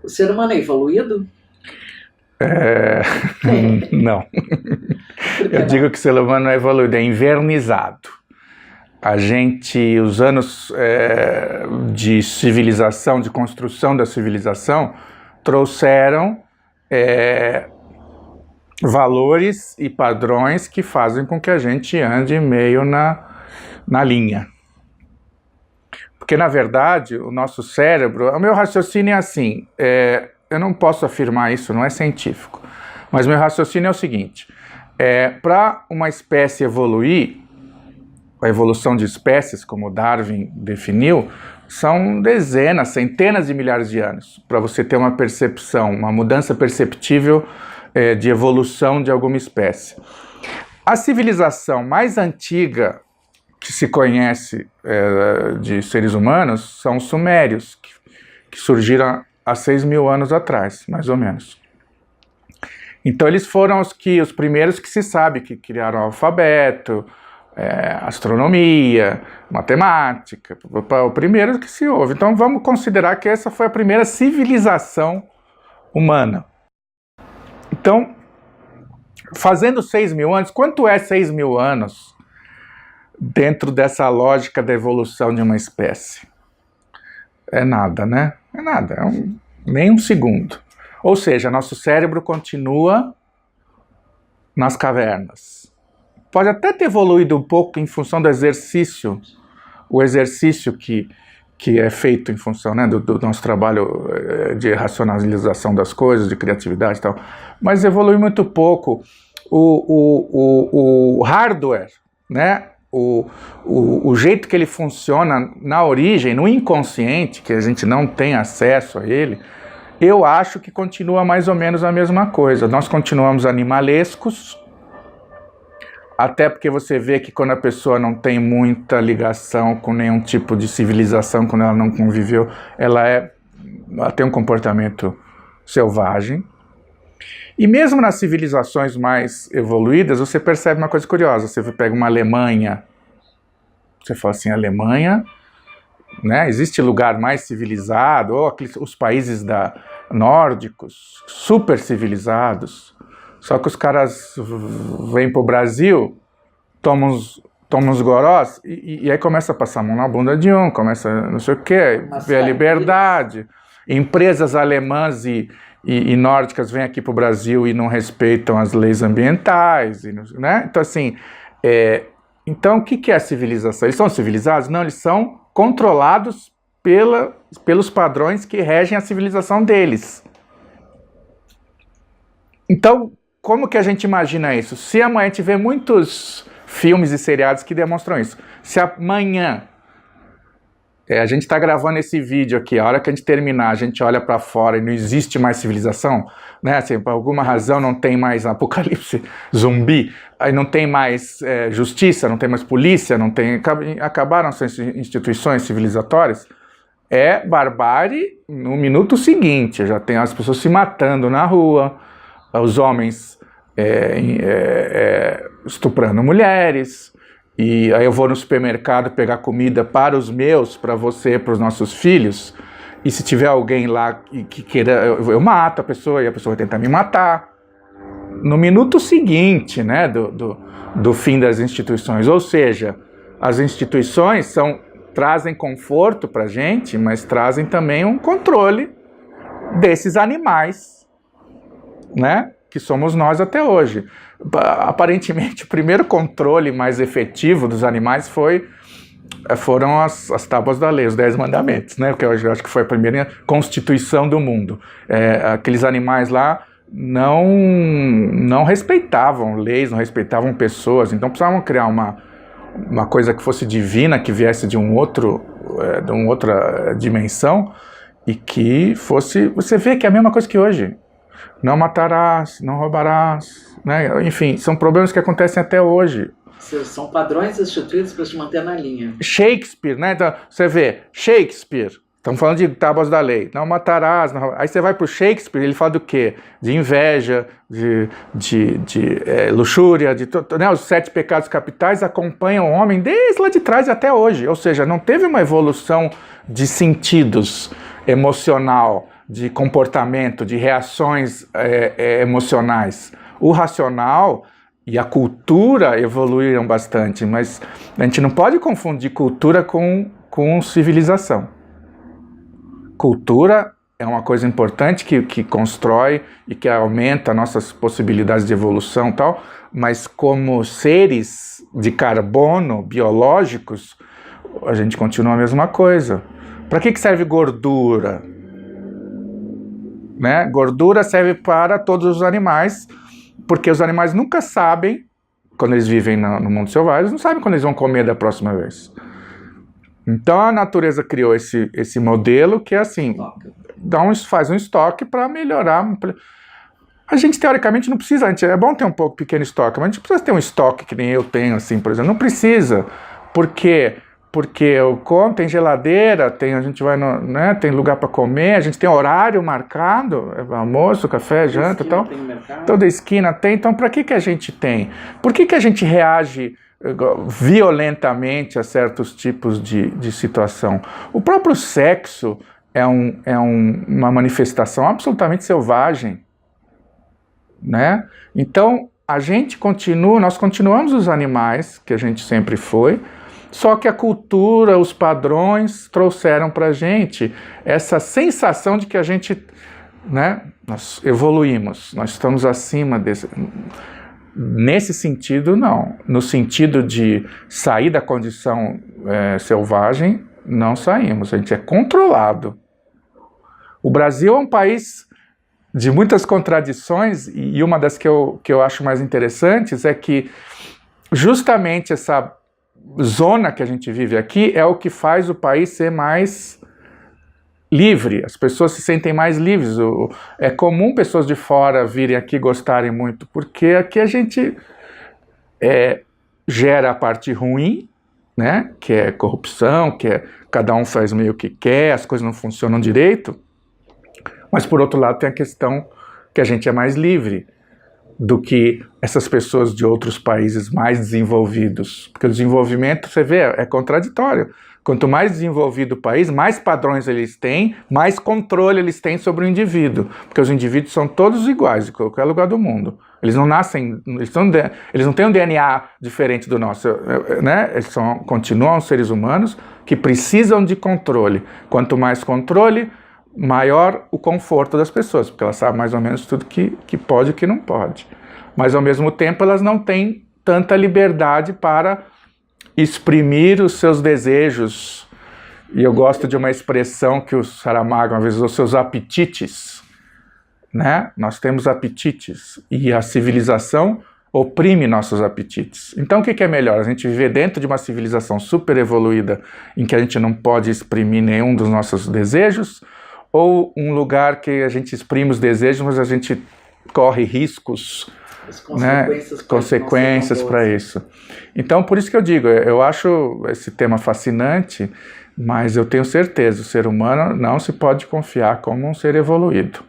O ser humano é evoluído? Não. Eu digo que o ser humano não é evoluído, é invernizado. Os anos de civilização, de construção da civilização, trouxeram valores e padrões que fazem com que a gente ande meio na linha. Porque, na verdade, o nosso cérebro... O meu raciocínio é assim, eu não posso afirmar isso, não é científico, mas meu raciocínio é o seguinte, para uma espécie evoluir, a evolução de espécies, como Darwin definiu, são dezenas, centenas de milhares de anos, para você ter uma percepção, uma mudança perceptível de evolução de alguma espécie. A civilização mais antiga que se conhece de seres humanos são os sumérios, que surgiram há 6.000 anos atrás, mais ou menos. Então eles foram os primeiros que se sabe que criaram o alfabeto, astronomia, matemática, o primeiro que se ouve. Então vamos considerar que essa foi a primeira civilização humana. Então, fazendo 6.000 anos, quanto é 6.000 anos dentro dessa lógica da evolução de uma espécie? É nada, né? É nada, nem um segundo. Ou seja, nosso cérebro continua nas cavernas. Pode até ter evoluído um pouco em função do exercício, o exercício que é feito em função, né, do nosso trabalho de racionalização das coisas, de criatividade e tal, mas evolui muito pouco. O hardware, né, o jeito que ele funciona na origem, no inconsciente, que a gente não tem acesso a ele, eu acho que continua mais ou menos a mesma coisa. Nós continuamos animalescos, até porque você vê que quando a pessoa não tem muita ligação com nenhum tipo de civilização, quando ela não conviveu, ela tem um comportamento selvagem. E mesmo nas civilizações mais evoluídas, você percebe uma coisa curiosa. Você pega uma Alemanha, você fala assim, Alemanha, né? Existe lugar mais civilizado, ou os países nórdicos, super civilizados. Só que os caras vêm pro Brasil, tomam uns gorós, e aí começa a passar a mão na bunda de um, começa não sei o quê, ver a liberdade. Empresas alemãs e nórdicas vêm aqui pro Brasil e não respeitam as leis ambientais, né? Então assim, então o que é a civilização? Eles são civilizados? Não, eles são controlados pelos padrões que regem a civilização deles. Então, como que a gente imagina isso? Se amanhã a gente vê muitos filmes e seriados que demonstram isso. Se amanhã a gente está gravando esse vídeo aqui, a hora que a gente terminar, a gente olha para fora e não existe mais civilização, né? Assim, por alguma razão não tem mais apocalipse zumbi, aí não tem mais justiça, não tem mais polícia, acabaram as instituições civilizatórias, é barbárie no minuto seguinte, já tem as pessoas se matando na rua, os homens estuprando mulheres, e aí eu vou no supermercado pegar comida para os meus, para você, para os nossos filhos, e se tiver alguém lá que queira, eu mato a pessoa, e a pessoa vai tentar me matar. No minuto seguinte, né, do fim das instituições. Ou seja, as instituições trazem conforto para a gente, mas trazem também um controle desses animais, né, que somos nós até hoje. Aparentemente, o primeiro controle mais efetivo dos animais foram as tábuas da lei, os 10 mandamentos, né, que eu acho que foi a primeira constituição do mundo. Aqueles animais lá não respeitavam leis, não respeitavam pessoas, então precisavam criar uma coisa que fosse divina, que viesse de uma outra dimensão, e que fosse... Você vê que é a mesma coisa que hoje. Não matarás, não roubarás, né? Enfim, são problemas que acontecem até hoje. São padrões instituídos para te manter na linha. Shakespeare, né? Então, você vê, Shakespeare, Estamos falando de tábuas da lei. Não matarás. Não... Aí você vai para o Shakespeare, ele fala do quê? De inveja, de luxúria, né? Os 7 pecados capitais acompanham o homem desde lá de trás até hoje. Ou seja, não teve uma evolução de sentidos emocional, de comportamento, de reações emocionais. O racional e a cultura evoluíram bastante, mas a gente não pode confundir cultura com civilização. Cultura é uma coisa importante que constrói e que aumenta nossas possibilidades de evolução e tal, mas como seres de carbono biológicos, a gente continua a mesma coisa. Para que serve gordura? Né? Gordura serve para todos os animais, porque os animais nunca sabem, quando eles vivem no mundo selvagem, eles não sabem quando eles vão comer da próxima vez. Então a natureza criou esse modelo que é assim, faz um estoque para melhorar. A gente teoricamente não precisa, é bom ter um pouco pequeno estoque, mas a gente precisa ter um estoque que nem eu tenho, assim, por exemplo. Não precisa, porque eu como, tem geladeira, a gente vai né, tem lugar para comer, a gente tem horário marcado, almoço, café, janta e tal. Toda esquina tem, então para que a gente tem? Por que a gente reage violentamente a certos tipos de situação? O próprio sexo é uma manifestação absolutamente selvagem, né? Então nós continuamos os animais que a gente sempre foi, só que a cultura, os padrões trouxeram para a gente essa sensação de que a gente, né, nós evoluímos, nós estamos acima desse. Nesse sentido, não. No sentido de sair da condição selvagem, não saímos. A gente é controlado. O Brasil é um país de muitas contradições, e uma das que eu acho mais interessantes é que justamente essa zona que a gente vive aqui é o que faz o país ser mais livre, as pessoas se sentem mais livres. É comum pessoas de fora virem aqui e gostarem muito, porque aqui a gente gera a parte ruim, né, que é corrupção, cada um faz meio que quer, as coisas não funcionam direito, mas por outro lado tem a questão que a gente é mais livre do que essas pessoas de outros países mais desenvolvidos, porque o desenvolvimento, você vê, é contraditório. Quanto mais desenvolvido o país, mais padrões eles têm, mais controle eles têm sobre o indivíduo, porque os indivíduos são todos iguais em qualquer lugar do mundo. Eles não nascem, eles não têm um DNA diferente do nosso, né? Eles continuam seres humanos que precisam de controle. Quanto mais controle, maior o conforto das pessoas, porque elas sabem mais ou menos tudo que pode e que não pode. Mas ao mesmo tempo elas não têm tanta liberdade para exprimir os seus desejos. E eu gosto de uma expressão que o Saramago uma vez usou, seus apetites, né? Nós temos apetites e a civilização oprime nossos apetites. Então o que é melhor? A gente viver dentro de uma civilização super evoluída em que a gente não pode exprimir nenhum dos nossos desejos, ou um lugar que a gente exprime os desejos, mas a gente corre riscos, consequências para isso. Então, por isso que eu digo, eu acho esse tema fascinante, mas eu tenho certeza, o ser humano não se pode confiar como um ser evoluído.